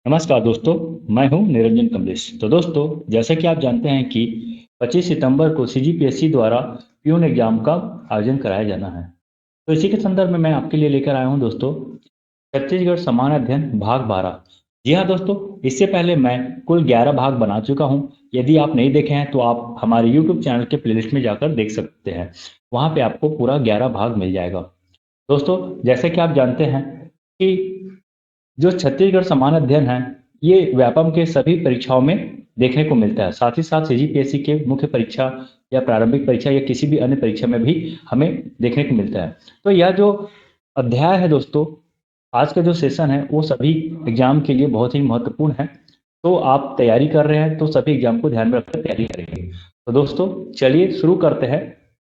नमस्कार दोस्तों। मैं हूं निरंजन कमलेश। तो दोस्तों, जैसा कि आप जानते हैं कि 25 सितंबर को सीजीपीएससी द्वारा प्यून एग्जाम का आयोजन कराया जाना है। तो इसी के संदर्भ में मैं आपके लिए लेकर आया हूं दोस्तों छत्तीसगढ़ समान अध्ययन भाग 12। जी हाँ दोस्तों, इससे पहले मैं कुल 11 भाग बना चुका हूं। यदि आप नहीं देखे हैं तो आप हमारे यूट्यूब चैनल के प्लेलिस्ट में जाकर देख सकते हैं। वहां पे आपको पूरा 11 भाग मिल जाएगा। दोस्तों, जैसे कि आप जानते हैं कि जो छत्तीसगढ़ समान अध्ययन है, ये व्यापम के सभी परीक्षाओं में देखने को मिलता है। साथ ही साथ सीजीपीएससी के मुख्य परीक्षा या प्रारंभिक परीक्षा या किसी भी अन्य परीक्षा में भी हमें देखने को मिलता है। तो यह जो अध्याय है दोस्तों, आज का जो सेशन है वो सभी एग्जाम के लिए बहुत ही महत्वपूर्ण है। तो आप तैयारी कर रहे हैं तो सभी एग्जाम को ध्यान में रखकर तैयारी करेंगे। तो दोस्तों, चलिए शुरू करते हैं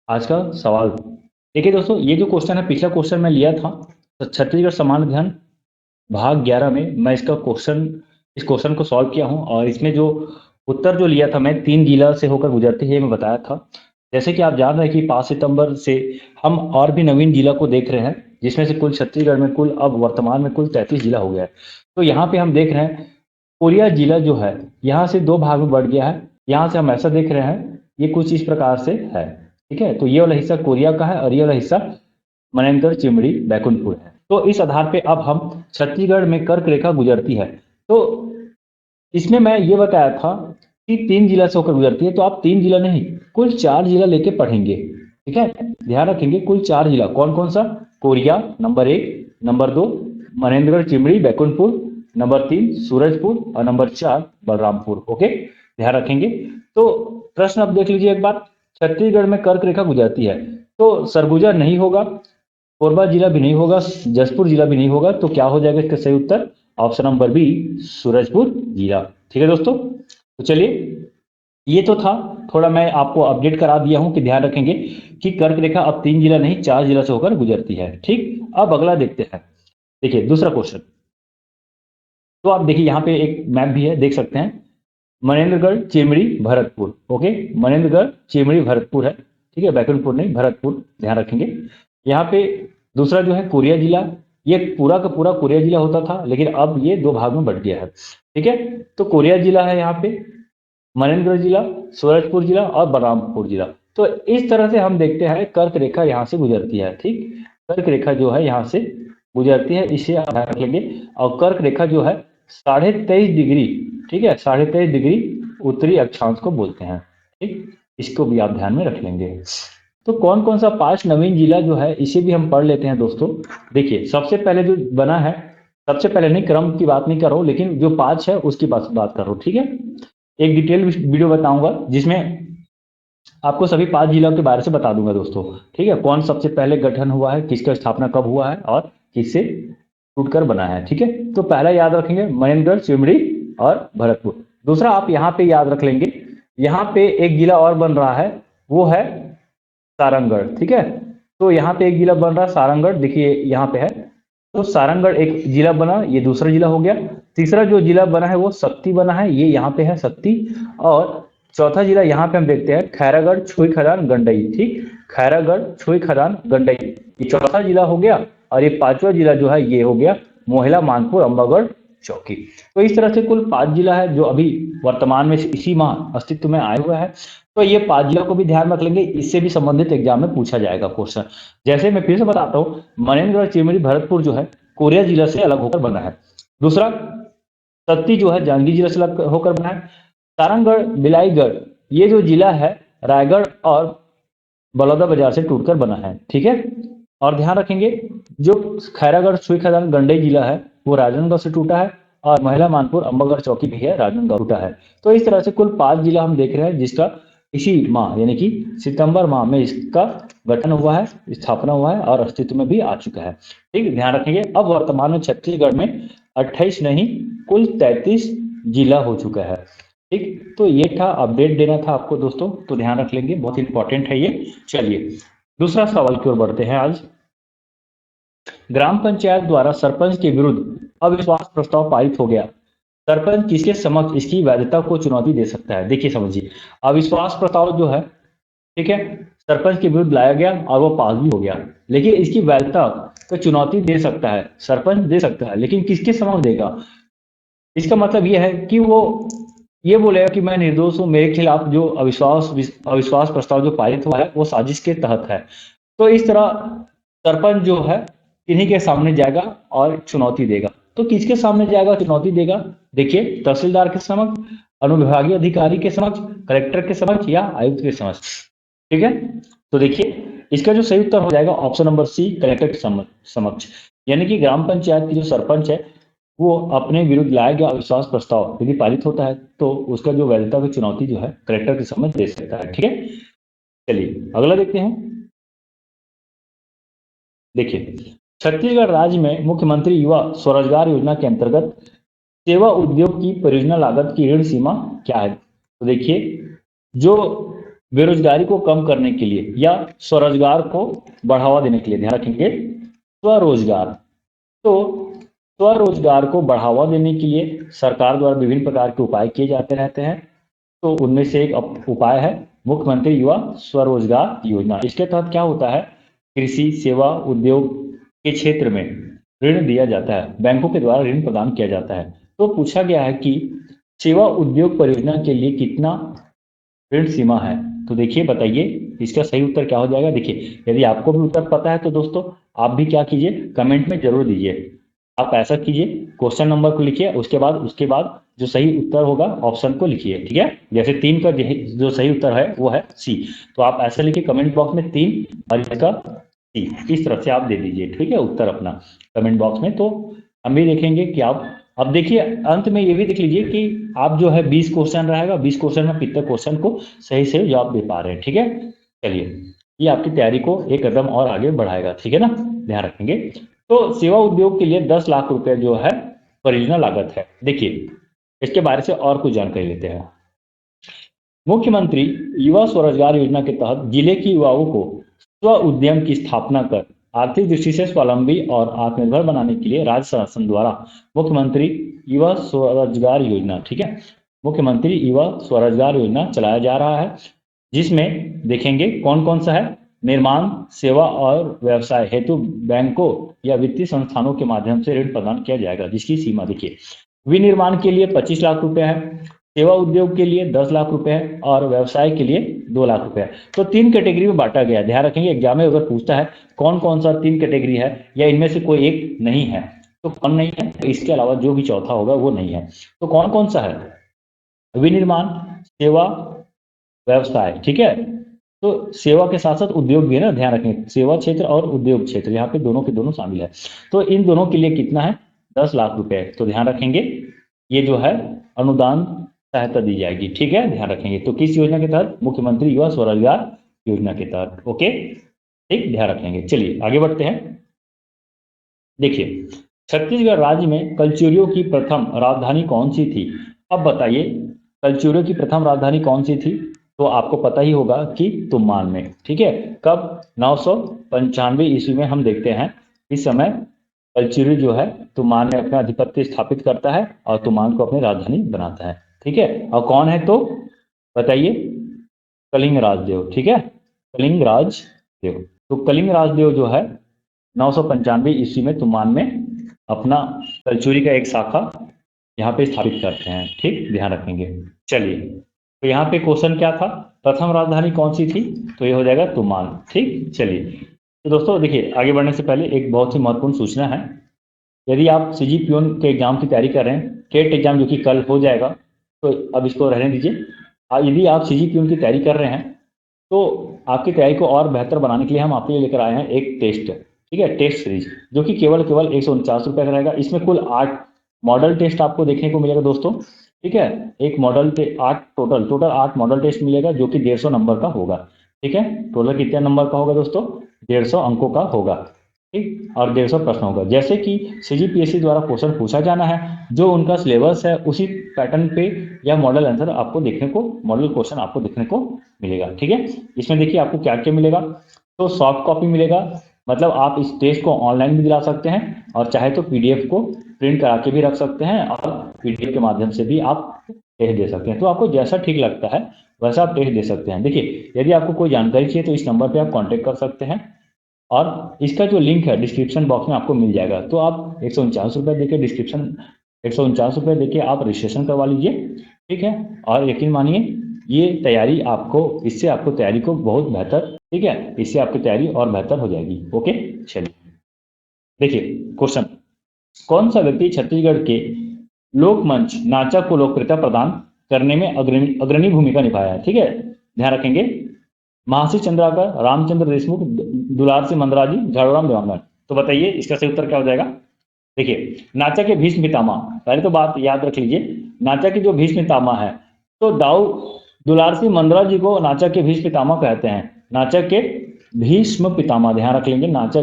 आज का सवाल। देखिए दोस्तों, ये जो क्वेश्चन है, पिछला क्वेश्चन मैं लिया था तो छत्तीसगढ़ समान अध्ययन भाग 11 में मैं इस क्वेश्चन को सॉल्व किया हूं। और इसमें जो उत्तर जो लिया था, मैं 3 जिला से होकर गुजरती है मैं बताया था। जैसे कि आप जान रहे हैं कि 5 सितंबर से हम और भी नवीन जिला को देख रहे हैं, जिसमें से कुल छत्तीसगढ़ में कुल अब वर्तमान में कुल 33 जिला हो गया है। तो यहाँ पे हम देख रहे हैं कोरिया जिला जो है यहाँ से 2 भाग में बढ़ गया है। यहाँ से हम ऐसा देख रहे हैं, ये कुछ इस प्रकार से है। ठीक है, तो ये वाला हिस्सा कोरिया का है और ये वाला हिस्सा मनेन्द्र चिमड़ी बैकुंठपुर है। तो इस आधार पे अब हम छत्तीसगढ़ में कर्क रेखा गुजरती है। तो इसमें मैं ये बताया था कि 3 जिला से होकर गुजरती है, तो आप 3 जिला नहीं कुल 4 जिला लेके पढ़ेंगे। ठीक है, ध्यान रखेंगे कुल 4 जिला कौन कौन सा। Koriya number 1, number 2 Manendragarh Chirmiri Baikunthpur, number 3 Surajpur और नंबर 4 बलरामपुर। ओके, ध्यान रखेंगे। तो प्रश्न अब देख लीजिए एक बार, छत्तीसगढ़ में कर्क रेखा गुजरती है तो सरगुजा नहीं होगा, कोरबा जिला भी नहीं होगा, जसपुर जिला भी नहीं होगा। तो क्या हो जाएगा इसका सही उत्तर? ऑप्शन नंबर बी, सूरजपुर जिला। ठीक है दोस्तों, तो चलिए, ये तो था थोड़ा मैं आपको अपडेट करा दिया हूं कि ध्यान रखेंगे कि कर्क रेखा अब 3 जिला नहीं 4 जिला से होकर गुजरती है। ठीक, अब अगला देखते हैं। देखिए दूसरा क्वेश्चन। तो आप देखिए यहाँ पे एक मैप भी है, देख सकते हैं। मनेन्द्रगढ़ चिमड़ी भरतपुर। ओके, मनेन्द्रगढ़ चिमड़ी भरतपुर है। ठीक है, बैकुंठपुर नहीं, भरतपुर, ध्यान रखेंगे। यहाँ पे दूसरा जो है कोरिया जिला, ये पूरा का पूरा कोरिया जिला होता था लेकिन अब ये 2 भाग में बढ़ गया है। ठीक है, तो कोरिया जिला है यहाँ पे, मनेन्द्रगढ़ जिला, सूरजपुर जिला और बलरामपुर जिला। तो इस तरह से हम देखते हैं कर्क रेखा यहाँ से गुजरती है। ठीक, कर्क रेखा जो है यहाँ से गुजरती है, इसे आप ध्यान रख लेंगे। और कर्क रेखा जो है 23.5 डिग्री, ठीक है, 23.5 डिग्री उत्तरी अक्षांश को बोलते हैं। ठीक, इसको भी आप ध्यान में रख लेंगे। तो कौन कौन सा 5 नवीन जिला जो है इसे भी हम पढ़ लेते हैं दोस्तों। देखिए सबसे पहले जो बना है, सबसे पहले नहीं, क्रम की बात नहीं कर रहा हूँ लेकिन जो 5 है उसकी बात कर रहा हूँ। ठीक है, एक डिटेल वीडियो बताऊंगा जिसमें आपको सभी 5 जिलों के बारे से बता दूंगा दोस्तों। ठीक है, कौन सबसे पहले गठन हुआ है, किसका स्थापना कब हुआ है और किससे टूटकर बना है। ठीक है, तो पहला याद रखेंगे मनेन्द्रगढ़ चिमड़ी और भरतपुर। दूसरा आप यहाँ पे याद रख लेंगे, यहाँ पे एक जिला और बन रहा है, वो है सारंगढ़। ठीक है, तो यहाँ पे एक जिला बन रहा है सारंगढ़, देखिए यहाँ पे है। तो सारंगढ़ एक जिला बना, ये दूसरा जिला हो गया। तीसरा जो जिला बना है वो शक्ति बना है, ये यहाँ पे है शक्ति। और चौथा जिला यहाँ पे हम देखते हैं खैरागढ़ छुई खदान गंडई। ठीक, खैरागढ़ छुई खदान गंडई, ये चौथा जिला हो गया। और ये 5वां जिला जो है ये हो गया मोहला मानपुर अम्बागढ़ चौकी। तो इस तरह से कुल 5 जिला है जो अभी वर्तमान में इसी माह अस्तित्व में आए हुए हैं। तो ये 5 जिलों को भी ध्यान रख लेंगे, इससे भी संबंधित एग्जाम में पूछा जाएगा क्वेश्चन। जैसे मैं फिर से बताता हूँ, मनेन्द्रगढ़ चिमड़ी भरतपुर जो है कोरिया जिला से अलग होकर बना है। दूसरा सत्ती जो है जांजगीर जिला से अलग होकर बना है। सारंगढ़ बिलाईगढ़ ये जो जिला है रायगढ़ और बलौदाबाजार से टूटकर बना है। ठीक है, और ध्यान रखेंगे जो खैरागढ़ सुई खदान गंडई जिला है वो राजनांदगांव से टूटा है। और महिला मानपुर अम्बागढ़ चौकी भी है राजनांदगांव टूटा है। तो इस तरह से कुल 5 जिला हम देख रहे हैं जिसका इसी माह यानी कि सितंबर माह में इसका गठन हुआ है, स्थापना हुआ है और अस्तित्व में भी आ चुका है। ठीक, ध्यान रखेंगे। अब वर्तमान में छत्तीसगढ़ में 28 नहीं कुल 33 जिला हो चुका है। ठीक, तो ये था अपडेट देना था आपको दोस्तों, तो ध्यान रख लेंगे, बहुत इंपॉर्टेंट है ये। चलिए दूसरा सवाल की ओर बढ़ते हैं। आज ग्राम पंचायत द्वारा सरपंच के विरुद्ध अविश्वास प्रस्ताव पारित हो गया। सरपंच किसके समक्ष इसकी वैधता को चुनौती दे सकता है? देखिए समझिए, अविश्वास प्रस्ताव जो है, ठीक है, सरपंच के विरुद्ध लाया गया और वो पास भी हो गया, लेकिन इसकी वैधता को चुनौती दे सकता है, सरपंच दे सकता है, लेकिन किसके समक्ष देगा? इसका मतलब ये है कि वो ये बोलेगा कि मैं निर्दोष हूं, मेरे खिलाफ जो अविश्वास प्रस्ताव जो पारित हुआ है वो साजिश के तहत है। तो इस तरह सरपंच जो है इन्हीं के सामने जाएगा और चुनौती देगा। तो किसके सामने जाएगा, चुनौती देगा? देखिए, तहसीलदार के समक्ष, अनुविभागीय अधिकारी के समक्ष, कलेक्टर के समक्ष या आयुक्त के समक्ष। ठीक है, तो देखिए इसका जो सही उत्तर हो जाएगा ऑप्शन नंबर सी, कलेक्टर के समक्ष। यानी कि ग्राम पंचायत की जो सरपंच है वो अपने विरुद्ध लाया गया अविश्वास प्रस्ताव यदि पारित होता है तो उसका जो वैधता की चुनौती जो है कलेक्टर के समक्ष दे सकता है। ठीक है, चलिए अगला देखते हैं। देखिए, छत्तीसगढ़ राज्य में मुख्यमंत्री युवा स्वरोजगार योजना के अंतर्गत सेवा उद्योग की परियोजना लागत की ऋण सीमा क्या है? तो देखिए, जो बेरोजगारी को कम करने के लिए या स्वरोजगार को बढ़ावा देने के लिए, ध्यान रखेंगे स्वरोजगार, तो स्वरोजगार को बढ़ावा देने के लिए सरकार द्वारा विभिन्न प्रकार के उपाय किए जाते रहते हैं। तो उनमें से एक उपाय है मुख्यमंत्री युवा स्वरोजगार योजना। इसके तहत क्या होता है, कृषि, सेवा, उद्योग के क्षेत्र में ऋण दिया जाता है, बैंकों के द्वारा ऋण प्रदान किया जाता है। तो पूछा गया है कि सेवा उद्योग परियोजना के लिए कितना ऋण सीमा है? तो देखिए बताइए इसका सही उत्तर क्या हो जाएगा। देखिए, यदि आपको भी उत्तर पता है तो दोस्तों आप भी क्या कीजिए, कमेंट में जरूर दीजिए। आप ऐसा कीजिए, क्वेश्चन नंबर को लिखिए, उसके बाद जो सही उत्तर होगा ऑप्शन को लिखिए। ठीक है, जैसे 3 का जो सही उत्तर है वो है सी, तो आप ऐसा लिखिए कमेंट बॉक्स में 3 और इसका सी, इस तरह से आप दे दीजिए। ठीक है, उत्तर अपना कमेंट बॉक्स में, तो हम भी देखेंगे कि आप। अब देखिए अंत में ये भी देख लीजिए कि आप जो है 20 क्वेश्चन रहेगा, 20 क्वेश्चन में कितने क्वेश्चन को सही से जवाब दे पा रहे हैं। ठीक है, चलिए ये आपकी तैयारी को एक कदम और आगे बढ़ाएगा। ठीक है ना, ध्यान रखेंगे। तो सेवा उद्योग के लिए 10 लाख रुपए जो है परियोजना लागत है। देखिए इसके बारे से और कुछ जानकारी लेते हैं। मुख्यमंत्री युवा स्वरोजगार योजना के तहत जिले की युवाओं को स्व उद्यम की स्थापना कर आर्थिक दृष्टि से स्वावलंबी और आत्मनिर्भर बनाने के लिए राज्य शासन द्वारा मुख्यमंत्री युवा स्वरोजगार योजना, ठीक है, मुख्यमंत्री युवा स्वरोजगार योजना चलाया जा रहा है, जिसमें देखेंगे कौन कौन सा है। निर्माण, सेवा और व्यवसाय हेतु बैंकों या वित्तीय संस्थानों के माध्यम से ऋण प्रदान किया जाएगा, जिसकी सीमा देखिए, विनिर्माण के लिए 25 लाख रुपए है, सेवा उद्योग के लिए 10 लाख रुपए है और व्यवसाय के लिए 2 लाख रुपए है। तो 3 कैटेगरी में बांटा गया। ध्यान रखेंगे एग्जाम में अगर पूछता है कौन कौन सा 3 कैटेगरी है या इनमें से कोई एक नहीं है, तो कौन नहीं है, तो इसके अलावा जो भी चौथा होगा वो नहीं है। तो कौन कौन सा है, विनिर्माण, सेवा, व्यवसाय। ठीक है, तो सेवा के साथ साथ उद्योग भी है ना, ध्यान रखें सेवा क्षेत्र और उद्योग क्षेत्र यहाँ पे दोनों के दोनों शामिल है। तो इन दोनों के लिए कितना है, 10 लाख रुपए। तो ध्यान रखेंगे ये जो है अनुदान सहायता दी जाएगी। ठीक है, ध्यान रखेंगे। तो किस योजना के तहत, मुख्यमंत्री युवा स्वरोजगार योजना के तहत। ओके, ठीक, ध्यान रखेंगे। चलिए आगे बढ़ते हैं। देखिए, छत्तीसगढ़ राज्य में कलचुरियों की प्रथम राजधानी कौन सी थी? अब बताइए कलचुरियों की प्रथम राजधानी कौन सी थी? तो आपको पता ही होगा कि तुमान में। ठीक है, कब, 995 ईस्वी में। हम देखते हैं इस समय कलचुरी जो है तुमान में अपना आधिपत्य स्थापित करता है और तुमान को अपनी राजधानी बनाता है। ठीक है, और कौन है तो बताइए, कलिंग राजदेव। ठीक है, कलिंग राजदेव। तो कलिंग राजदेव जो है 995 ईस्वी में तुमान में अपना कलचुरी का एक शाखा यहाँ पे स्थापित करते हैं। ठीक, ध्यान रखेंगे। चलिए, तो यहाँ पे क्वेश्चन क्या था, प्रथम राजधानी कौन सी थी? तो ये हो जाएगा तुमान। ठीक, चलिए, तो दोस्तों देखिए आगे बढ़ने से पहले एक बहुत ही महत्वपूर्ण सूचना है। यदि आप सीजी पियोन के एग्जाम की तैयारी कर रहे हैं, टेट एग्जाम जो कि कल हो जाएगा, तो अब इसको रहने दीजिए। यदि आप सीजी पियोन की तैयारी कर रहे हैं तो आपकी तैयारी को और बेहतर बनाने के लिए हम आपके लिए लेकर आए हैं एक टेस्ट। ठीक है, टेस्ट सीरीज जो कि केवल 149 रुपये का रहेगा। इसमें कुल 8 मॉडल टेस्ट आपको देखने को मिलेगा दोस्तों। ठीक है, एक मॉडल 8 टोटल 8 मॉडल टेस्ट मिलेगा जो कि 150 नंबर का होगा। ठीक है, टोटल कितने नंबर का होगा दोस्तों, 150 अंकों का होगा। ठीक, और 150 प्रश्न होगा। जैसे कि सीजीपीएससी द्वारा क्वेश्चन पूछा जाना है, जो उनका सिलेबस है उसी पैटर्न पे या मॉडल आंसर आपको देखने को, मॉडल क्वेश्चन आपको देखने को मिलेगा। ठीक है, इसमें देखिए आपको क्या क्या मिलेगा। तो सॉफ्ट कॉपी मिलेगा, मतलब आप इस टेस्ट को ऑनलाइन भी दिला सकते हैं और चाहे तो पीडीएफ को प्रिंट करा के भी रख सकते हैं और पीडीएफ के माध्यम से भी आप टेस्ट दे सकते हैं। तो आपको जैसा ठीक लगता है वैसा आप टेस्ट दे सकते हैं। देखिए, यदि आपको कोई जानकारी चाहिए तो इस नंबर पर आप कॉन्टेक्ट कर सकते हैं और इसका जो लिंक है डिस्क्रिप्शन बॉक्स में आपको मिल जाएगा। तो आप 149 रुपये देकर डिस्क्रिप्शन 149 रुपये देके आप रजिस्ट्रेशन करवा लीजिए, ठीक है। और यकीन मानिए ये तैयारी आपको, इससे आपको तैयारी को बहुत बेहतर, ठीक है, इससे आपकी तैयारी और बेहतर हो जाएगी। ओके, चलिए देखिए क्वेश्चन, कौन सा व्यक्ति छत्तीसगढ़ के लोकमंच नाचा को लोकप्रियता प्रदान करने में अग्रणी भूमिका निभाया है? ठीक है, ध्यान रखेंगे। महासी चंद्राकर, रामचंद्र देशमुख, दुलार सिंह मंदराजी, झाड़ूराम देवांगन। तो बताइए इसका सही उत्तर क्या हो जाएगा? देखिए नाचा के भीष्म पितामह, पहले तो बात याद रख लीजिए, नाचा के जो भीष्म पितामह है तो दाऊ दुलार सिंह मंदरा जी को नाचा के भीष्म पितामह कहते हैं। नाचा के भीष्म पितामह, ध्यान रख लेंगे, नाचा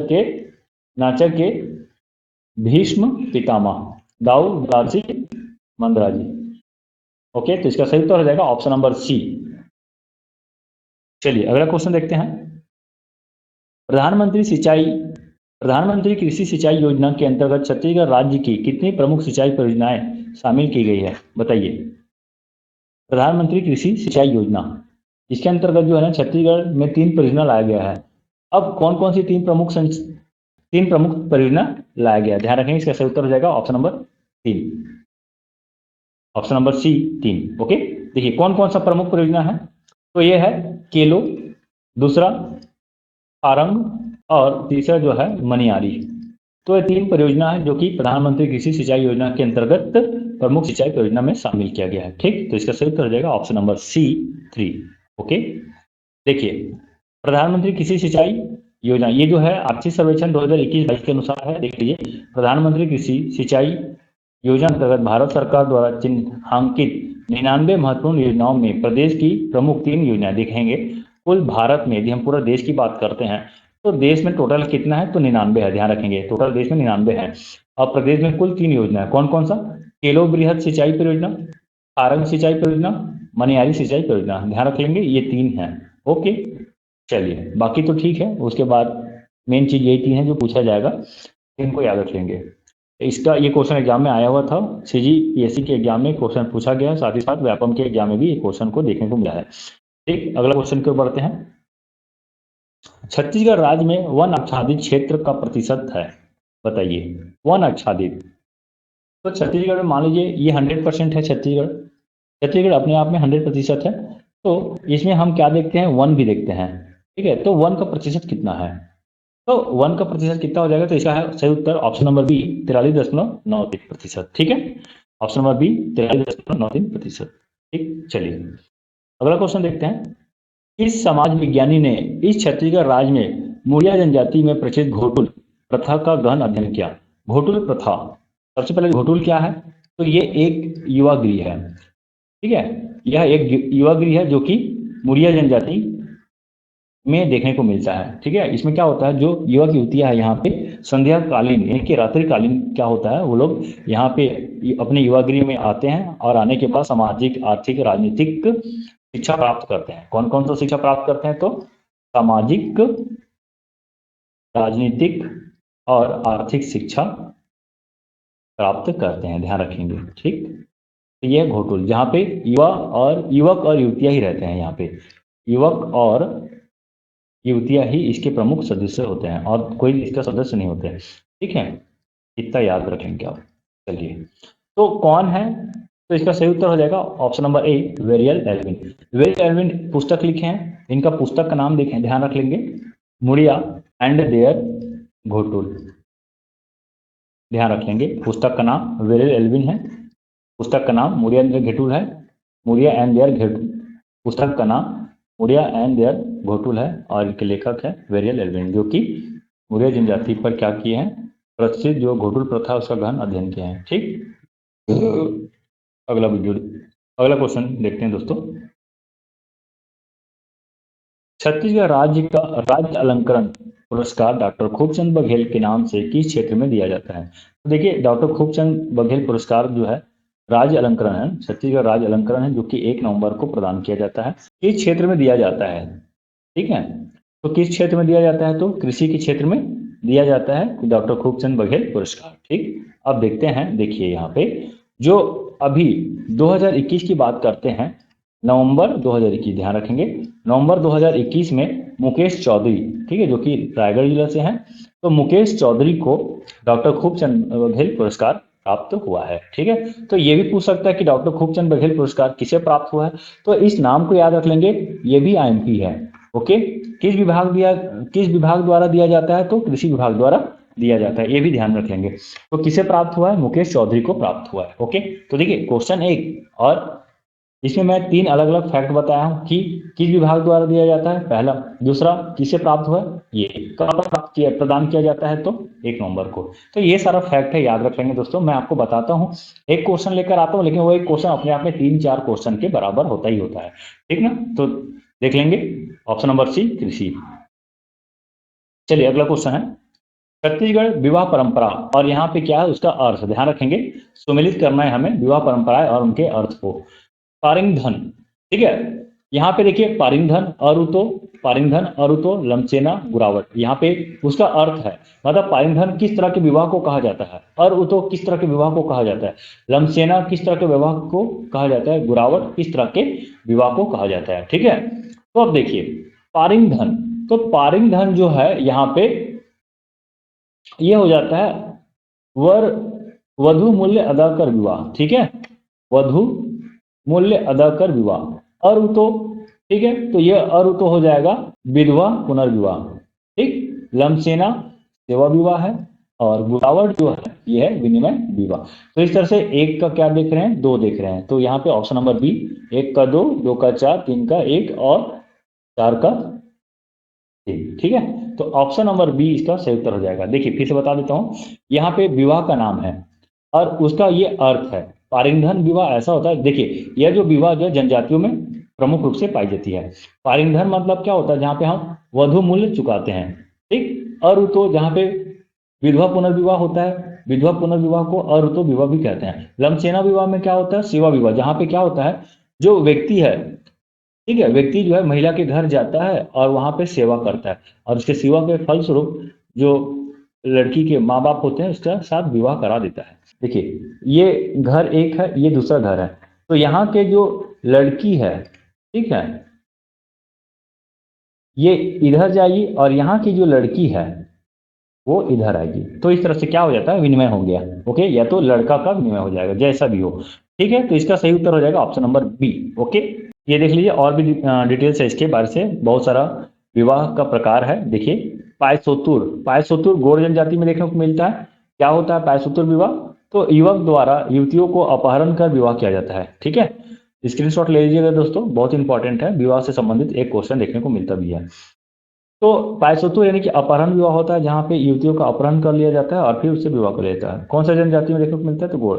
के भीष्म पितामह दाऊ दुलार सिंह मंदरा जी। ओके, तो इसका सही उत्तर हो जाएगा ऑप्शन नंबर सी। चलिए अगला क्वेश्चन देखते हैं। प्रधानमंत्री कृषि सिंचाई योजना के अंतर्गत छत्तीसगढ़ राज्य की कितनी प्रमुख सिंचाई परियोजनाएं शामिल की गई है? बताइए। प्रधानमंत्री कृषि सिंचाई योजना, इसके अंतर्गत जो है ना छत्तीसगढ़ में 3 परियोजना लाया गया है। अब कौन कौन सी 3 प्रमुख परियोजना लाया गया है? ध्यान रखेंगे, इसका सही उत्तर हो जाएगा option number 3, option number C 3। Okay, देखिए कौन कौन सा प्रमुख परियोजना है, तो ये है केलो, दूसरा आरंग और तीसरा जो है मनियारी। तो ये 3 परियोजना है जो कि प्रधानमंत्री कृषि सिंचाई योजना के अंतर्गत प्रमुख सिंचाई परियोजना में शामिल किया गया है। ठीक, तो इसका सही उत्तर हो जाएगा ऑप्शन नंबर सी 3। ओके, देखिए प्रधानमंत्री कृषि सिंचाई योजना, ये जो है आर्थिक सर्वेक्षण 2021-22 के अनुसार है, देख लीजिए। प्रधानमंत्री कृषि सिंचाई योजना अंतर्गत भारत सरकार द्वारा चिन्हांकित 99 महत्वपूर्ण योजनाओं में प्रदेश की प्रमुख 3 योजनाएं देखेंगे। कुल भारत में यदि हम पूरा देश की बात करते हैं तो देश में टोटल कितना है, तो 99 है। ध्यान रखेंगे, टोटल देश में 99 है और प्रदेश में कुल 3 योजना है। कौन कौन सा? केलो बृहद सिंचाई परियोजना, आरंग सिंचाई परियोजना, मनियारी सिंचाई परियोजना। ध्यान रख लेंगे ये 3 है। ओके, चलिए बाकी तो ठीक है, उसके बाद मेन चीज यही 3 है जो पूछा जाएगा, इनको याद रख लेंगे। इसका ये क्वेश्चन एग्जाम में आया हुआ था, सीजीपीएससी के एग्जाम में क्वेश्चन पूछा गया, साथ ही साथ व्यापम के एग्जाम में भी ये क्वेश्चन को देखने को मिला है। ठीक, अगला क्वेश्चन की ओर बढ़ते हैं। छत्तीसगढ़ राज्य में वन आच्छादित क्षेत्र का प्रतिशत है, बताइए। वन आच्छादित, तो छत्तीसगढ़ में मान लीजिए ये 100% है। छत्तीसगढ़ अपने आप में 100% है, तो इसमें हम क्या देखते हैं, वन भी देखते हैं। ठीक है, तो वन का प्रतिशत कितना है, तो वन का प्रतिशत कितना हो जाएगा, तो इसका है सही उत्तर ऑप्शन नंबर बी 43.93%। ठीक है, ऑप्शन नंबर बी 43.93%। ठीक, चलिए अगला क्वेश्चन देखते हैं। इस समाज विज्ञानी ने इस छत्तीसगढ़ राज्य में मुड़िया जनजाति में प्रचलित घोटुल प्रथा का गहन अध्ययन किया। घोटुल प्रथा, सबसे पहले घोटुल क्या है, तो ये एक युवा गृह है। ठीक है, यह एक युवा गृह है जो कि मुड़िया जनजाति में देखने को मिलता है। ठीक है, इसमें क्या होता है, जो युवक युवतियां है यहाँ पे संध्या कालीन यानी कि रात्रि कालीन क्या होता है, वो लोग यहाँ पे अपने युवा गृह में आते हैं और आने के बाद सामाजिक, आर्थिक, राजनीतिक शिक्षा प्राप्त करते हैं। कौन कौन सा शिक्षा प्राप्त करते हैं, तो सामाजिक, राजनीतिक और आर्थिक शिक्षा प्राप्त करते हैं, ध्यान रखेंगे। ठीक, तो यह घोटुल जहाँ पे युवक और युवतियां ही रहते हैं, यहाँ पे युवक और युवतियां ही इसके प्रमुख सदस्य होते हैं और कोई इसका सदस्य नहीं होते हैं। ठीक है, इतना याद रखेंगे आप। चलिए, तो कौन है, तो इसका सही उत्तर हो जाएगा option number A Verrier Elwin. Verrier Elwin पुस्तक लिखे हैं, इनका पुस्तक का नाम देखें, ध्यान रख लेंगे, मुड़िया एंड देयर घोटुल। ध्यान रख लेंगे, पुस्तक का नाम वेरियल एल्विन है, पुस्तक का नाम मुड़िया एंड देयर घोटुल है, मुड़िया एंड देयर घोटुल, पुस्तक का नाम मुड़िया एंड देयर घोटुल है और इनके लेखक है वेरियल एल्विन, जो कि मुड़िया जनजाति पर क्या किए हैं, प्रसिद्ध जो घोटुल प्रथा उसका गहन अध्ययन किया है। ठीक, अगला क्वेश्चन देखते हैं दोस्तों। छत्तीसगढ़ राज्य का राज्य अलंकरण पुरस्कार डॉक्टर खूबचंद बघेल के नाम से किस क्षेत्र में दिया जाता है? तो देखिए डॉक्टर खूबचंद बघेल पुरस्कार जो है राज्य अलंकरण है, छत्तीसगढ़ राज्य अलंकरण है, जो कि 1 नवंबर को प्रदान किया जाता है। किस क्षेत्र में दिया जाता है? ठीक है, तो किस क्षेत्र में दिया जाता है, तो कृषि के क्षेत्र में दिया जाता है डॉक्टर खूबचंद बघेल पुरस्कार। ठीक, अब देखते हैं, देखिए यहाँ पे जो अभी 2021 की बात करते हैं, नवंबर 2021, ध्यान रखेंगे नवंबर 2021 में मुकेश चौधरी, ठीक है, जो कि रायगढ़ जिला से हैं, तो मुकेश चौधरी को डॉक्टर खूबचंद बघेल पुरस्कार प्राप्त हुआ है। ठीक है, तो ये भी पूछ सकता है कि डॉक्टर खूबचंद बघेल पुरस्कार किसे प्राप्त हुआ है, तो इस नाम को याद रख लेंगे, ये भी आईएमपी है। ओके, किस विभाग द्वारा दिया जाता है, तो कृषि विभाग द्वारा दिया जाता है, ये भी ध्यान रख लेंगे। तो किसे प्राप्त हुआ है, मुकेश चौधरी को प्राप्त हुआ है। ओके, तो देखिए क्वेश्चन एक, और इसमें मैं 3 अलग अलग फैक्ट बताया हूं कि किस विभाग द्वारा दिया जाता है, पहला। दूसरा, किसे प्राप्त हुआ, ये कब प्रदान किया जाता है, तो 1 नवंबर को। तो ये सारा फैक्ट है, याद रख लेंगे दोस्तों। मैं आपको बताता हूँ, एक क्वेश्चन लेकर आता हूँ, लेकिन वो एक क्वेश्चन अपने आप में 3-4 क्वेश्चन के बराबर होता ही होता है। ठीक ना, तो देख लेंगे ऑप्शन नंबर सी, कृषि। चलिए अगला क्वेश्चन है, छत्तीसगढ़ विवाह परंपरा, और यहाँ पे क्या है उसका अर्थ ध्यान रखेंगे, सुमेलित करना है हमें विवाह परंपराएं और उनके अर्थ को। पारिंगधन, ठीक है, यहाँ पे देखिए पारिंगधन अरुतो लमचेना गुरावट, यहाँ पे उसका अर्थ है, मतलब पारिंगधन किस तरह के विवाह को कहा जाता है, अरुतो किस तरह के विवाह को कहा जाता है, लमचेना किस तरह के विवाह को कहा जाता है, गुरावट किस तरह के विवाह को कहा जाता है। ठीक है, तो अब देखिए पारिंगधन, तो पारिंगधन जो है यहाँ पे ये हो जाता है वर वधु मूल्य अदा कर विवाह। ठीक है, वधु मूल्य अदा कर विवाह। अरुतो, ठीक है, तो ये अरुतो हो जाएगा विधवा पुनर्विवाह। ठीक, लमसेना सेवा विवाह है, और गुरावट जो है ये है विनिमय विवाह। तो इस तरह से एक का क्या देख रहे हैं, 2 देख रहे हैं, तो यहाँ पे ऑप्शन नंबर बी, 1 का 2, 2 का 4, 3 का 1 और 4 का 3। ठीक है, तो ऑप्शन नंबर बी इसका सही उत्तर हो जाएगा। देखिए फिर से बता देता हूँ, यहाँ पे विवाह का नाम है और उसका ये अर्थ है। पारिंगधन विवाह ऐसा होता है, देखिए यह जो विवाह जो है जनजातियों में प्रमुख रूप से पाई जाती है। पारिंगधन मतलब क्या होता है, जहाँ पे हम वधु मूल्य चुकाते हैं। ठीक, अरुतो जहाँ पे विधवा पुनर्विवाह होता है, विधवा पुनर्विवाह को अरुतो विवाह भी कहते हैं। लमसेना विवाह में क्या होता है, सेवा विवाह, जहाँ पे क्या होता है, जो व्यक्ति है, ठीक है, व्यक्ति जो है महिला के घर जाता है और वहां पे सेवा करता है, और उसके सेवा के फलस्वरूप जो लड़की के माँ बाप होते हैं उसका साथ विवाह करा देता है। देखिए ये घर एक है, ये दूसरा घर है, तो यहाँ के जो लड़की है, ठीक है, ये इधर जाएगी और यहाँ की जो लड़की है वो इधर आएगी, तो इस तरह से क्या हो जाता है, विनिमय हो गया। ओके, या तो लड़का का विनिमय हो जाएगा, जैसा भी हो। ठीक है, तो इसका सही उत्तर हो जाएगा ऑप्शन नंबर बी। ओके, ये देख लीजिए और भी डिटेल्स है इसके बारे से, बहुत सारा विवाह का प्रकार है। देखिए पायसोतुर गौड़ जनजाति में देखने को मिलता है। क्या होता है पायसोतुर विवाह, तो युवक द्वारा युवतियों को अपहरण कर विवाह किया जाता है। ठीक है, स्क्रीनशॉट ले लीजिएगा दोस्तों, बहुत इंपॉर्टेंट है, विवाह से संबंधित एक क्वेश्चन देखने को मिलता भी है। तो पायसोतु यानी कि अपहरण विवाह होता है, जहाँ पे युवतियों का अपहरण कर लिया जाता है और फिर उससे विवाह कर लिया जाता है। कौन सा जनजाति में देखने को मिलता है, तो गोड़।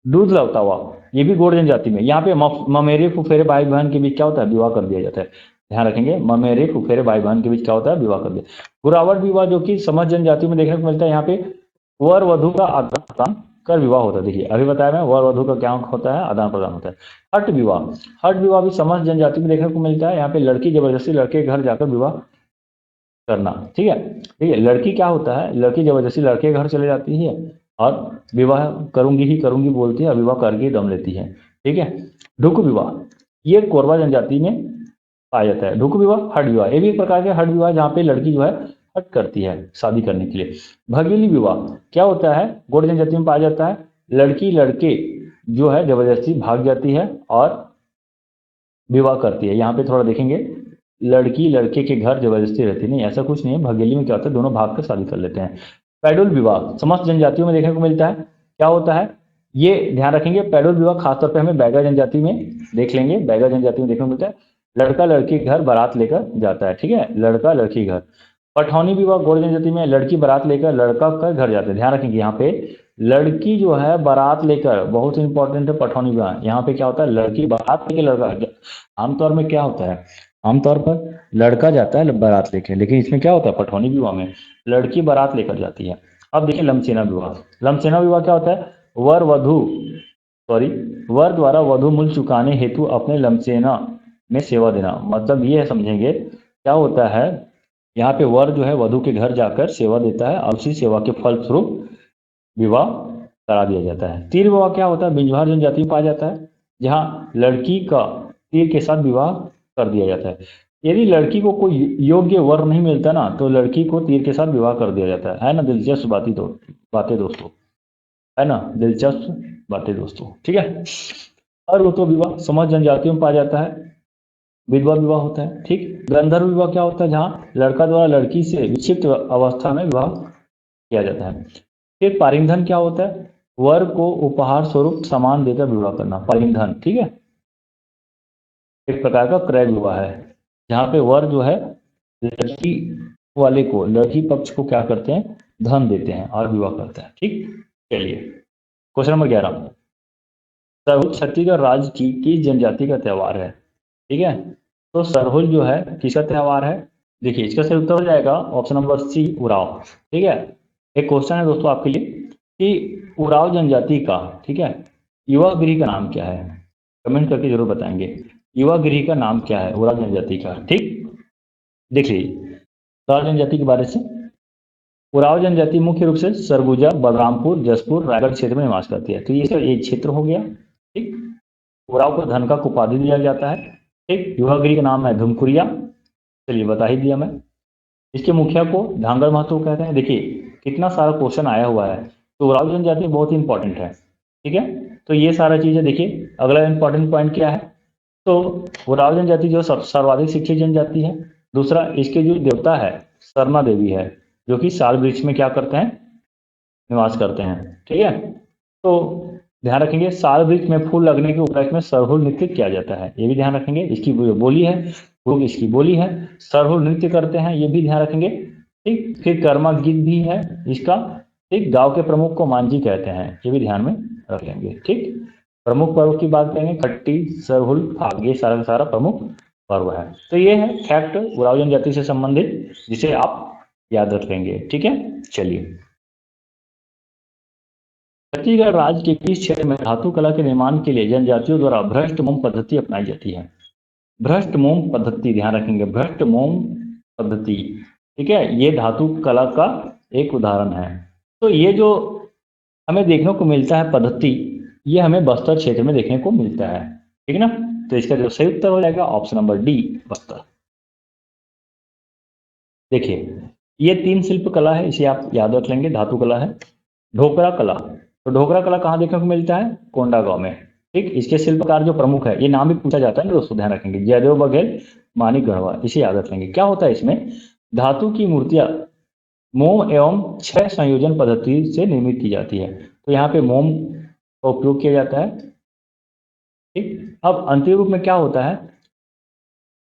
दूध लौटावा, ये भी गोड़ जनजाति में, यहाँ पे ममेरे फुफेरे भाई बहन के बीच क्या होता है, विवाह कर दिया जाता है। ध्यान रखेंगे, ममेरे फुफेरे भाई बहन के बीच क्या होता है, विवाह कर दिया। गुरावट विवाह जो कि समझ जनजाति में देखने को मिलता है, यहाँ पे वर वधु का आदान प्रदान कर विवाह होता है। देखिए अभी बताया मैं, वर वधु का क्या होता है, आदान प्रदान होता है। हट विवाह भी समझ जनजाति में देखने को मिलता है, यहाँ पे लड़की जबरदस्ती लड़के के घर जाकर विवाह करना। ठीक है, ठीक है, लड़की क्या होता है, लड़की जबरदस्ती लड़के के घर चले जाती है और विवाह करूंगी ही करूंगी बोलती है, विवाह करके दम लेती है। ठीक है, ढुक विवाह, ये कोरबा जनजाति में पाया जाता है। ढुक विवाह, हट विवाह, ये भी एक प्रकार के हट विवाह, जहाँ पे लड़की जो है हट करती है शादी करने के लिए। भगेली विवाह क्या होता है, गोड़ जनजाति में पाया जाता है, लड़की लड़के जो है जबरदस्ती भाग जाती है और विवाह करती है। यहाँ पे थोड़ा देखेंगे, लड़की लड़के के घर जबरदस्ती रहती नहीं, ऐसा कुछ नहीं है। भगेली में क्या होता है, दोनों भाग कर शादी कर लेते हैं। पैडुल विवाह समस्त जनजातियों में देखने को मिलता है। क्या होता है, ये ध्यान रखेंगे, पैडुल विवाह खासतौर पे हमें बैगा जनजाति में देख लेंगे, बैगा जनजाति में देखने को मिलता है। लड़का लड़की के घर बारात लेकर जाता है। ठीक है, लड़का लड़की घर। पठौनी विवाह गोड़ जनजाति में, लड़की बारात लेकर लड़का का घर जाते हैं। ध्यान रखेंगे, यहाँ पे लड़की जो है बारात लेकर, बहुत इंपॉर्टेंट है पठौनी विवाह, यहाँ पे क्या होता है, लड़की बारात लेके लड़का, आमतौर में क्या होता है, आमतौर पर लड़का जाता है बारात लेके, लेकिन इसमें क्या होता है, पठौनी विवाह में लड़की बारात लेकर जाती है। अब देखिए लमसेना विवाह, लमसेना विवाह क्या होता है, वर द्वारा वधु मूल्य चुकाने हेतु अपने लमसेना में सेवा देना। मतलब ये समझेंगे क्या होता है, यहाँ पे वर जो है वधु के घर जाकर सेवा देता है और उसी सेवा के फलस्वरूप विवाह करा दिया जाता है। तीर विवाह क्या होता है, बिंजवार जनजाति में पाया जाता है, जहाँ लड़की का तीर के साथ विवाह कर दिया जाता है। यदि लड़की को कोई योग्य वर नहीं मिलता ना, तो लड़की को तीर के साथ विवाह कर दिया जाता है ना। दिलचस्प बातें दोस्तों, है ना, दिलचस्प बातें दोस्तों, ठीक है। और वो तो विवाह समाज जनजातियों में पाया जाता है, विधवा विवाह होता है, ठीक। गंधर्व विवाह क्या होता है, जहाँ लड़का द्वारा लड़की से विक्षिप्त अवस्था में विवाह किया जाता है। फिर पारिंधन क्या होता है, वर को उपहार स्वरूप सामान देकर विवाह करना, पारिंधन, ठीक है। एक प्रकार का क्रय विवाह है, जहाँ पे वर जो है लड़की वाले को, लड़की पक्ष को क्या करते हैं, धन देते हैं और विवाह करते हैं, ठीक। चलिए क्वेश्चन नंबर 11, सरहुल छत्तीसगढ़ राज्य की किस जनजाति का त्योहार है, ठीक है। तो सरहुल जो है किसका त्योहार है, देखिए इसका सही उत्तर हो जाएगा ऑप्शन नंबर सी, उराव, ठीक है। एक क्वेश्चन है दोस्तों आपके लिए कि उराव जनजाति का, ठीक है, युवा गृह का नाम क्या है, कमेंट करके जरूर बताएंगे, युवा गृह का नाम क्या है उराव जनजाति का, ठीक। देखिए उराव जनजाति के बारे से, उराव जनजाति मुख्य रूप से सरगुजा, बलरामपुर, जसपुर, रायगढ़ क्षेत्र में निवास करती है। तो ये सर एक क्षेत्र हो गया, ठीक। उराव को धन का उपाधि दिया जाता है, ठीक। युवा गृह का नाम है धुमकुरिया, चलिए बता ही दिया मैं। इसके मुखिया को धांगड़ महतो कहते हैं। देखिए कितना सारा क्वेश्चन आया हुआ है, तो उराव जनजाति बहुत इंपॉर्टेंट है, ठीक है। तो ये सारा चीजें देखिए, अगला इंपॉर्टेंट पॉइंट क्या है, तो उराव जनजाति जो सर्वाधिक शिक्षित जनजाति है। दूसरा, इसके जो देवता है सरना देवी है, जो कि साल वृक्ष में क्या करते हैं, निवास करते हैं, ठीक है। तो ध्यान रखेंगे, साल वृक्ष में फूल लगने के उपलक्ष्य में सरहुल नृत्य किया जाता है, ये भी ध्यान रखेंगे। इसकी बोली है, लोग इसकी बोली है, सरहुल नृत्य करते हैं, ये भी ध्यान रखेंगे, ठीक। फिर कर्मा गीत भी है इसका, ठीक। गांव के प्रमुख को मांझी कहते हैं, ये भी ध्यान में रख लेंगे, ठीक। प्रमुख पर्व की बात करेंगे, खट्टी, सरहुल, फाग, ये सारा का सारा प्रमुख पर्व है। तो ये है फैक्ट उराव जनजाति से संबंधित, जिसे आप याद रख लेंगे, ठीक है। चलिए, छत्तीसगढ़ राज्य के किस क्षेत्र में धातु कला के निर्माण के लिए जनजातियों द्वारा भ्रष्ट मोम पद्धति अपनाई जाती है, भ्रष्ट मोम पद्धति, ध्यान रखेंगे, भ्रष्ट मोम पद्धति, ठीक है। ये धातु कला का एक उदाहरण है। तो ये जो हमें देखने को मिलता है पद्धति, ये हमें बस्तर क्षेत्र में देखने को मिलता है, ठीक है ना। तो इसका जो सही उत्तर हो जाएगा ऑप्शन नंबर डी, बस्तर। देखिए ये 3 शिल्प कला है, इसे आप याद रख लेंगे, धातु कला है। ढोकरा कला, तो ढोकरा कला कहाँ देखने को मिलता है, कोंडागांव में, ठीक। इसके शिल्पकार जो प्रमुख है, ये नाम भी पूछा जाता है ना दोस्तों, ध्यान रखेंगे, जयदेव बघेल, मानिक गढ़वा, इसे याद रख लेंगे। क्या होता है इसमें, धातु की मूर्तियां मोम एवं 6 संयोजन पद्धति से निर्मित की जाती है। तो यहाँ पे मोम का उपयोग किया जाता है, ठीक। अब अंतिम रूप में क्या होता है,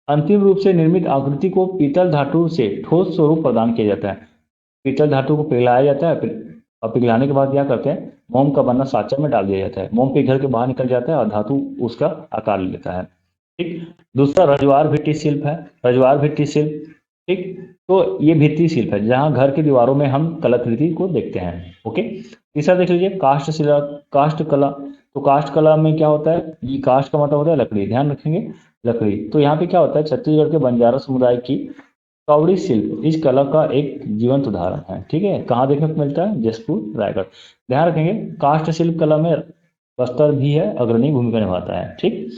अंतिम रूप से निर्मित आकृति को पीतल धातु से ठोस स्वरूप प्रदान किया जाता है। पीतल धातु को पिघलाया जाता है, और पिघलाने के बाद क्या करते हैं, मोम का बना साचा में डाल दिया जाता है, मोम पिघल के बाहर निकल जाता है और धातु उसका आकार ले लेता है, ठीक। दूसरा रजवार भित्ति शिल्प है, रजवार भित्ति शिल्प, ठीक। तो ये भित्ति शिल्प है, जहाँ घर की दीवारों में हम कलाकृति को देखते हैं, ओके। तीसरा देख लीजिए, काष्ठ शिला, काष्ठ कला। तो काष्ठ कला में क्या होता है, ये काष्ठ का मतलब होता है लकड़ी, ध्यान रखेंगे, लकड़ी। तो यहाँ पे क्या होता है, छत्तीसगढ़ के बंजारा समुदाय की कौड़ी शिल्प इस कला का एक जीवंत उदाहरण है, ठीक है। कहाँ देखने को मिलता है, जसपुर, रायगढ़। ध्यान रखेंगे, काष्ठ शिल्प कला में बस्तर भी है, अग्रणी भूमिका निभाता है, ठीक।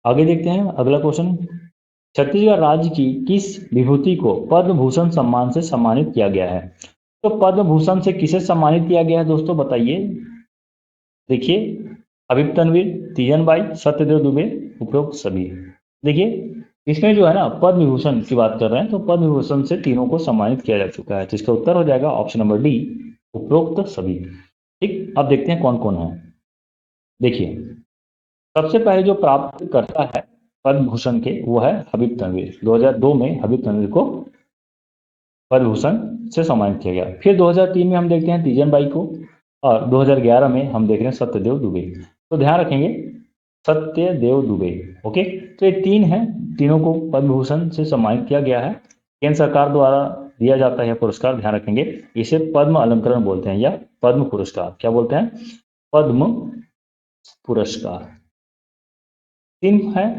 आगे देखते हैं अगला क्वेश्चन, छत्तीसगढ़ राज्य की किस विभूति को पद्म भूषण सम्मान से सम्मानित किया गया है। तो पद्म भूषण से किसे सम्मानित किया गया है दोस्तों, बताइए। देखिए, हबीब तनवीर, तीजन बाई, सत्यदेव दुबे, उपरोक्त सभी। देखिए इसमें जो है ना, पद्म विभूषण की बात कर रहे हैं, तो पद्म विभूषण से तीनों को सम्मानित किया जा चुका है। तो इसका उत्तर हो जाएगा ऑप्शन नंबर डी, उपरोक्त सभी, ठीक। अब देखते हैं कौन कौन है। देखिए सबसे पहले जो प्राप्त करता है पद्म भूषण के, वो है हबीब तनवीर। 2002 में हबीब तनवीर को पद्म भूषण से सम्मानित किया गया। फिर 2003 में हम देखते हैं तीजन बाई को, और 2011 में हम देख रहे हैं सत्यदेव दुबे। तो ध्यान रखेंगे, सत्यदेव दुबे, ओके। तो ये 3 हैं, तीनों को पद्म भूषण से सम्मानित किया गया है, केंद्र सरकार द्वारा दिया जाता है पुरस्कार, ध्यान रखेंगे। इसे पद्म अलंकरण बोलते हैं, या पद्म पुरस्कार, क्या बोलते हैं, पद्म पुरस्कार। 3 है,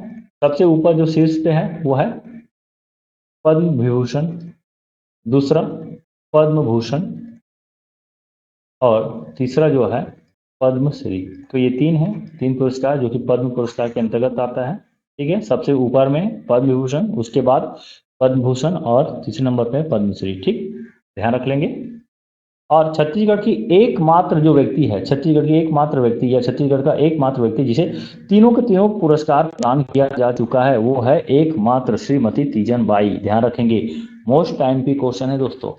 सबसे ऊपर जो शीर्ष पे है वो है पद्म विभूषण, दूसरा पद्म भूषण, और तीसरा जो है पद्मश्री। तो ये 3 है, 3 पुरस्कार जो कि पद्म पुरस्कार के अंतर्गत आता है, ठीक है। सबसे ऊपर में पद्म विभूषण, उसके बाद पद्म भूषण, और तीसरे नंबर पे पद्मश्री, ठीक। ध्यान रख लेंगे। और छत्तीसगढ़ की एकमात्र जो व्यक्ति है, छत्तीसगढ़ की एकमात्र व्यक्ति या छत्तीसगढ़ का एकमात्र व्यक्ति जिसे तीनों के तीनों पुरस्कार प्रदान किया जा चुका है, वो है एकमात्र श्रीमती तीजन बाई। ध्यान रखेंगे, मोस्ट टाइम की क्वेश्चन है दोस्तों।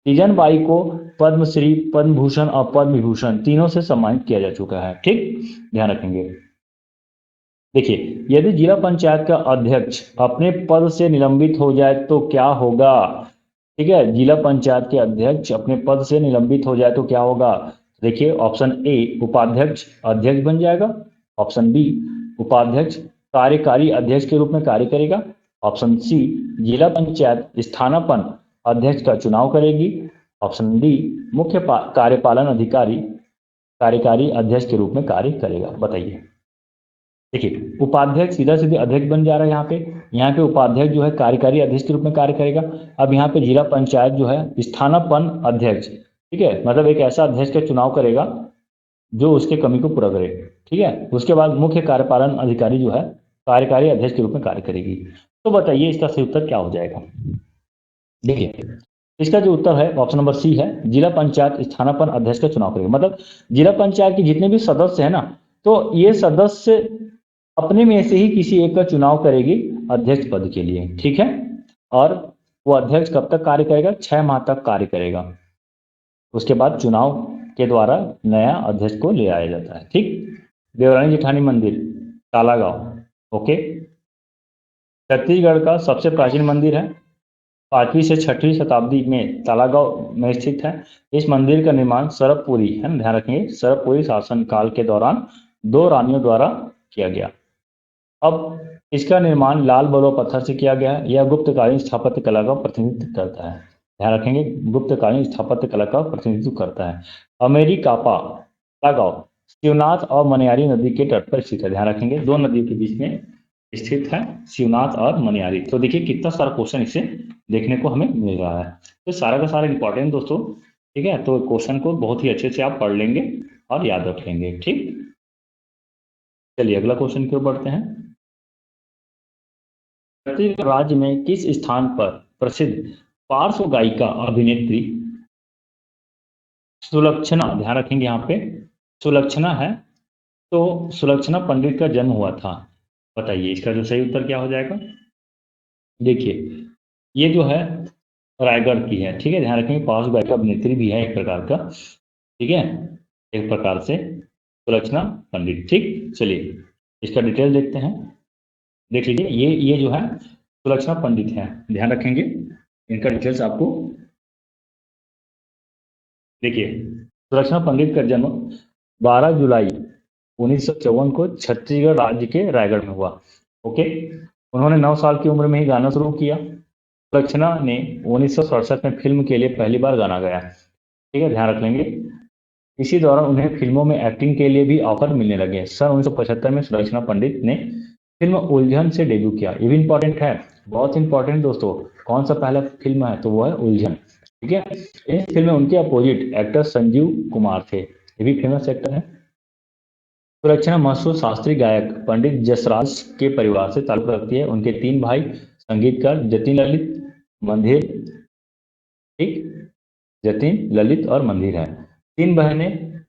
तीजन बाई को पद्मश्री, पद्म भूषण और पद्म विभूषण तीनों से सम्मानित किया जा चुका है। ठीक, ध्यान रखेंगे। देखिए, यदि जिला पंचायत का अध्यक्ष अपने पद से निलंबित हो जाए तो क्या होगा? ठीक है, जिला पंचायत के अध्यक्ष अपने पद से निलंबित हो जाए तो क्या होगा? देखिए, ऑप्शन ए उपाध्यक्ष अध्यक्ष बन जाएगा, ऑप्शन बी उपाध्यक्ष कार्यकारी अध्यक्ष के रूप में कार्य करेगा, ऑप्शन सी जिला पंचायत स्थानापन्न अध्यक्ष का चुनाव करेगी, ऑप्शन डी मुख्य कार्यपालन अधिकारी कार्यकारी अध्यक्ष के रूप में कार्य करेगा। बताइए। देखिए, उपाध्यक्ष सीधा सीधे अध्यक्ष बन जा रहा है यहाँ पे उपाध्यक्ष जो है कार्यकारी अध्यक्ष के रूप में कार्य करेगा। अब यहाँ पे जिला पंचायत जो है स्थानापन्न अध्यक्ष, ठीक है, मतलब एक ऐसा अध्यक्ष का चुनाव करेगा जो उसके कमी को पूरा करे। ठीक है, उसके बाद मुख्य कार्यपालन अधिकारी जो है कार्यकारी अध्यक्ष के रूप में कार्य करेगी। तो बताइए इसका सही उत्तर क्या हो जाएगा? देखिए, इसका जो उत्तर है ऑप्शन नंबर सी है, जिला पंचायत स्थानापन्न अध्यक्ष का चुनाव करेगा। मतलब जिला पंचायत के जितने भी सदस्य है ना, तो ये सदस्य अपने में से ही किसी एक का चुनाव करेगी अध्यक्ष पद के लिए। ठीक है, और वो अध्यक्ष कब तक कार्य करेगा? 6 माह तक कार्य करेगा। उसके बाद चुनाव के द्वारा नया अध्यक्ष को ले आया जाता है। ठीक, देवरानी जेठानी मंदिर तालागांव, ओके, छत्तीसगढ़ का सबसे प्राचीन मंदिर है। 5वीं से 6वीं शताब्दी में तालागांव में स्थित है। इस मंदिर का निर्माण सरबपुरी, है ना, ध्यान रखेंगे, सरबपुरी शासन काल के दौरान 2 रानियों द्वारा किया गया। अब इसका निर्माण लाल बलुआ पत्थर से किया गया है। यह गुप्तकालीन स्थापत्य कला का प्रतिनिधित्व करता है। ध्यान रखेंगे, गुप्तकालीन स्थापत्य कला का प्रतिनिधित्व करता है। अमेरिकापा तालागांव शिवनाथ और मनियारी नदी के तट पर स्थित है। ध्यान रखेंगे, 2 नदियों के बीच में स्थित है, शिवनाथ और मनियारी। तो देखिए कितना सारा क्वेश्चन इससे देखने को हमें मिल रहा है। तो सारा का सारा इंपॉर्टेंट दोस्तों। ठीक है, तो क्वेश्चन को बहुत ही अच्छे से आप पढ़ लेंगे और याद रख लेंगे। ठीक, चलिए अगला क्वेश्चन की ओर बढ़ते हैं। छत्तीसगढ़ राज्य में किस स्थान पर प्रसिद्ध पार्श्व गायिका अभिनेत्री सुलक्षणा, ध्यान रखेंगे यहाँ पे सुलक्षणा है, तो सुलक्षणा पंडित का जन्म हुआ था? बताइए इसका जो सही उत्तर क्या हो जाएगा? देखिए, ये जो है रायगढ़ की है। ठीक है, ध्यान रखेंगे, पार्श्व गायिका अभिनेत्री भी है एक प्रकार का। ठीक है, एक प्रकार से सुलक्षणा पंडित। ठीक, चलिए इसका डिटेल देखते हैं। देख लीजिए, ये जो है सुलक्षणा पंडित है। ध्यान रखेंगे, इनका डिटेल्स आपको देखिए। सुलक्षणा पंडित का जन्म 12 जुलाई 1954 को छत्तीसगढ़ राज्य के रायगढ़ में हुआ। ओके, उन्होंने 9 साल की उम्र में ही गाना शुरू किया। सुलक्षणा ने 1967 में फिल्म के लिए पहली बार गाना गाया। ठीक है, ध्यान रख लेंगे। इसी दौरान उन्हें फिल्मों में एक्टिंग के लिए भी ऑफर मिलने लगे। सन 1975 में सुलक्षणा पंडित ने फिल्म उलझन से डेब्यू किया। ये भी इंपॉर्टेंट है, बहुत इंपॉर्टेंट दोस्तों। कौन सा पहला फिल्म है? तो वो है उलझन। ठीक है, इस फिल्म में उनके अपोजिट एक्टर संजीव कुमार थे, ये भी फेमस एक्टर है। सुलक्षणा मशहूर शास्त्रीय गायक पंडित जसराज के परिवार से ताल्लुक रखती है। उनके 3 भाई संगीतकार जतिन ललित मंदिर, ठीक, जतिन ललित और मंदिर है। 3 बहनें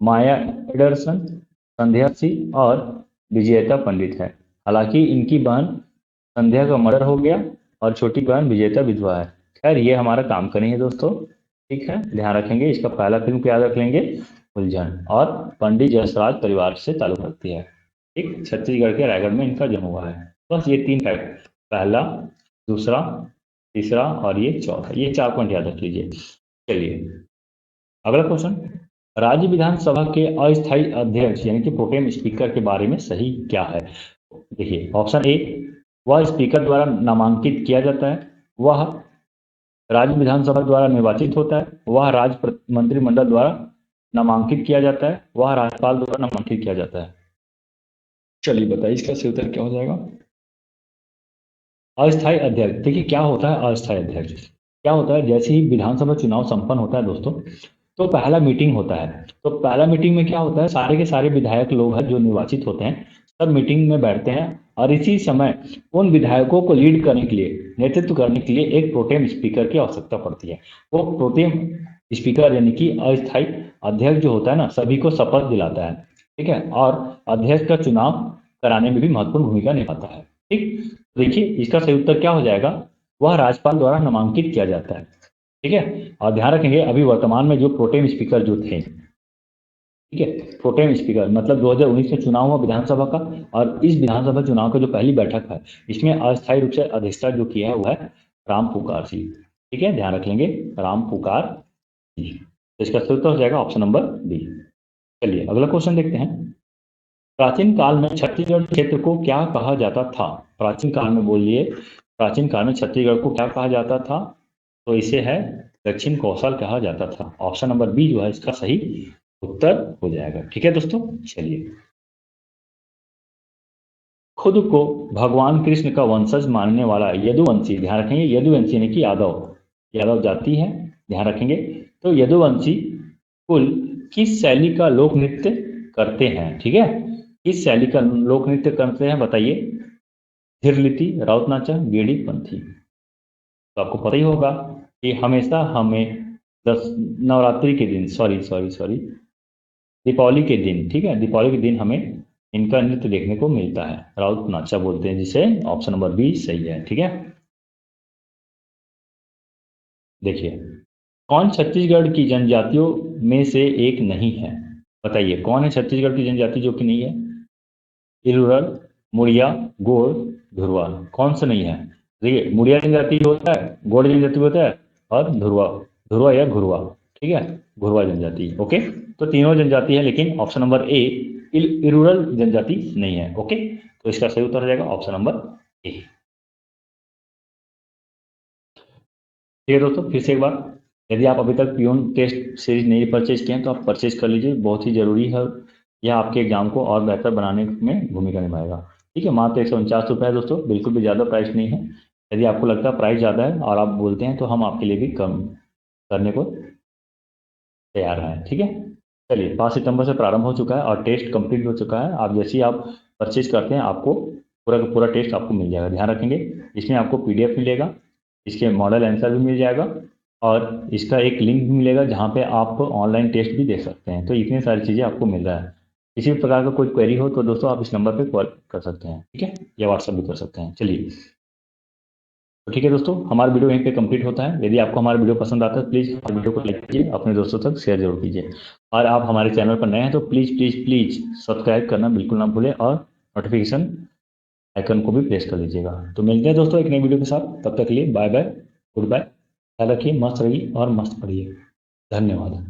माया एडरसन, संध्या सिंह और विजेता पंडित है। हालांकि इनकी बहन संध्या का मर्डर हो गया और छोटी बहन विजेता विधवा है। खैर ये हमारा काम का नहीं है दोस्तों। ठीक है, ध्यान रखेंगे, इसका पहला फिल्म याद रख लेंगे उलझन, और पंडित जसराज परिवार से ताल्लुक रखती है। ठीक, छत्तीसगढ़ के रायगढ़ में इनका जन्म हुआ है। बस ये 3 फैक्ट, पहला, दूसरा, तीसरा और ये चौथा, ये 4 पॉइंट याद रख लीजिए। चलिए अगला क्वेश्चन, राज्य विधानसभा के अस्थायी अध्यक्ष यानी कि प्रोटेम स्पीकर के बारे में सही क्या है? देखिए, ऑप्शन ए, वह स्पीकर द्वारा नामांकित किया जाता है, वह राज्य विधानसभा द्वारा निर्वाचित होता है, वह राज्य मंत्रिमंडल द्वारा नामांकित किया जाता है, वह राज्यपाल द्वारा नामांकित किया जाता है। चलिए बताइए इसका सही उत्तर क्या हो जाएगा? अस्थायी अध्यक्ष। देखिए क्या होता है अस्थायी अध्यक्ष, क्या होता है, जैसे ही विधानसभा चुनाव संपन्न होता है दोस्तों, तो पहला मीटिंग होता है। तो पहला मीटिंग में क्या होता है, सारे के सारे विधायक लोग हैं जो निर्वाचित होते हैं, सब मीटिंग में बैठते हैं और इसी समय उन विधायकों को लीड करने के लिए, नेतृत्व करने के लिए एक प्रोटेम स्पीकर की आवश्यकता पड़ती है। वो प्रोटेम स्पीकर यानी कि अस्थायी अध्यक्ष जो होता है ना, सभी को शपथ दिलाता है, ठीक है, और अध्यक्ष का चुनाव कराने में भी महत्वपूर्ण भूमिका निभाता है। ठीक, तो देखिए इसका सही उत्तर क्या हो जाएगा, वह राज्यपाल द्वारा नामांकित किया जाता है। ठीक है, और ध्यान रखेंगे अभी वर्तमान में जो प्रोटेम स्पीकर जो थे, ठीक है, प्रोटेम स्पीकर मतलब 2019 में चुनाव हुआ विधानसभा का, और इस विधानसभा चुनाव का जो पहली बैठक है, इसमें अस्थायी रूप से अध्यक्षता जो किया है वो है राम पुकार सिंह। ठीक है, ध्यान रख लेंगे राम पुकार सिंह। तो इसका सही उत्तर हो जाएगा ऑप्शन नंबर बी। चलिए अगला क्वेश्चन देखते हैं। प्राचीन काल में छत्तीसगढ़ क्षेत्र को क्या कहा जाता था? प्राचीन काल में बोलिए, प्राचीन काल में छत्तीसगढ़ को क्या कहा जाता था? तो इसे है दक्षिण कौशल कहा जाता था। ऑप्शन नंबर बी जो है इसका सही उत्तर हो जाएगा। ठीक है दोस्तों, चलिए। खुद को भगवान कृष्ण का वंशज मानने वाला यदुवंशी, ध्यान रखेंगे यदुवंशी यानी कि यादव, यादव जाति है, ध्यान रखेंगे। तो यदुवंशी कुल किस शैली का लोक नृत्य करते हैं? ठीक है, किस शैली का लोक नृत्य करते हैं बताइए? थिरलिती, राउत नाचा, गेड़ी, पंथी। तो आपको पता ही होगा कि हमेशा हमें दस नवरात्रि के दिन, सॉरी सॉरी सॉरी, दीपावली के दिन, ठीक है, दीपावली के दिन हमें इनका नृत्य देखने को मिलता है, राउत नाचा बोलते हैं जिसे। ऑप्शन नंबर बी सही है। ठीक है, देखिए कौन छत्तीसगढ़ की जनजातियों में से एक नहीं है? बताइए कौन है छत्तीसगढ़ की जनजाति जो कि नहीं है? इरुरल, मुड़िया, गोड़, धुरवा, कौन सा नहीं है? देखिए मुड़िया जनजाति होता है, गोड़ जनजाति होता है, और धुरवा, धुरवा या घुरवा, ठीक है, घुरवा जनजाति। ओके, तो तीनों जनजाति है, लेकिन ऑप्शन नंबर ए इरुरल जनजाति नहीं है। ओके, तो इसका सही उत्तर हो जाएगा ऑप्शन नंबर ए। ठीक है दोस्तों, फिर से एक बार, यदि आप अभी तक पियून टेस्ट सीरीज नहीं परचेज किए हैं तो आप परचेज कर लीजिए, बहुत ही जरूरी है, यह आपके एग्जाम को और बेहतर बनाने में भूमिका निभाएगा। ठीक है, मात्र 149 रुपये है दोस्तों, बिल्कुल भी ज़्यादा प्राइस नहीं है। यदि आपको लगता है प्राइस ज़्यादा है और आप बोलते हैं तो हम आपके लिए भी कम करने को तैयार हैं। ठीक है, चलिए 5 सितंबर से प्रारंभ हो चुका है और टेस्ट कंप्लीट हो चुका है। आप जैसे ही आप परचेज करते हैं आपको पूरा का पूरा टेस्ट आपको मिल जाएगा। ध्यान रखेंगे इसमें आपको पीडीएफ मिलेगा, इसके मॉडल आंसर भी मिल जाएगा, और इसका एक लिंक भी मिलेगा जहाँ पे आप ऑनलाइन टेस्ट भी दे सकते हैं। तो इतनी सारी चीज़ें आपको मिल रहा है। किसी भी प्रकार का कोई क्वेरी हो तो दोस्तों आप इस नंबर पे कॉल कर सकते हैं, ठीक है, या व्हाट्सअप भी कर सकते हैं। चलिए, तो ठीक है दोस्तों, हमारा वीडियो यहीं पे कंप्लीट होता है। यदि आपको हमारा वीडियो पसंद आता है प्लीज़ हमारे वीडियो को लाइक कीजिए, अपने दोस्तों तक शेयर जरूर कीजिए, और आप हमारे चैनल पर नए हैं तो प्लीज़ प्लीज़ प्लीज़ सब्सक्राइब करना बिल्कुल ना भूलें, और नोटिफिकेशन आइकन को भी प्रेस कर लीजिएगा। तो मिलते हैं दोस्तों एक नई वीडियो के साथ, तब तक के लिए बाय बाय, गुड बाय, ख्याल रखिए, मस्त रहिए और मस्त पढ़िए। धन्यवाद।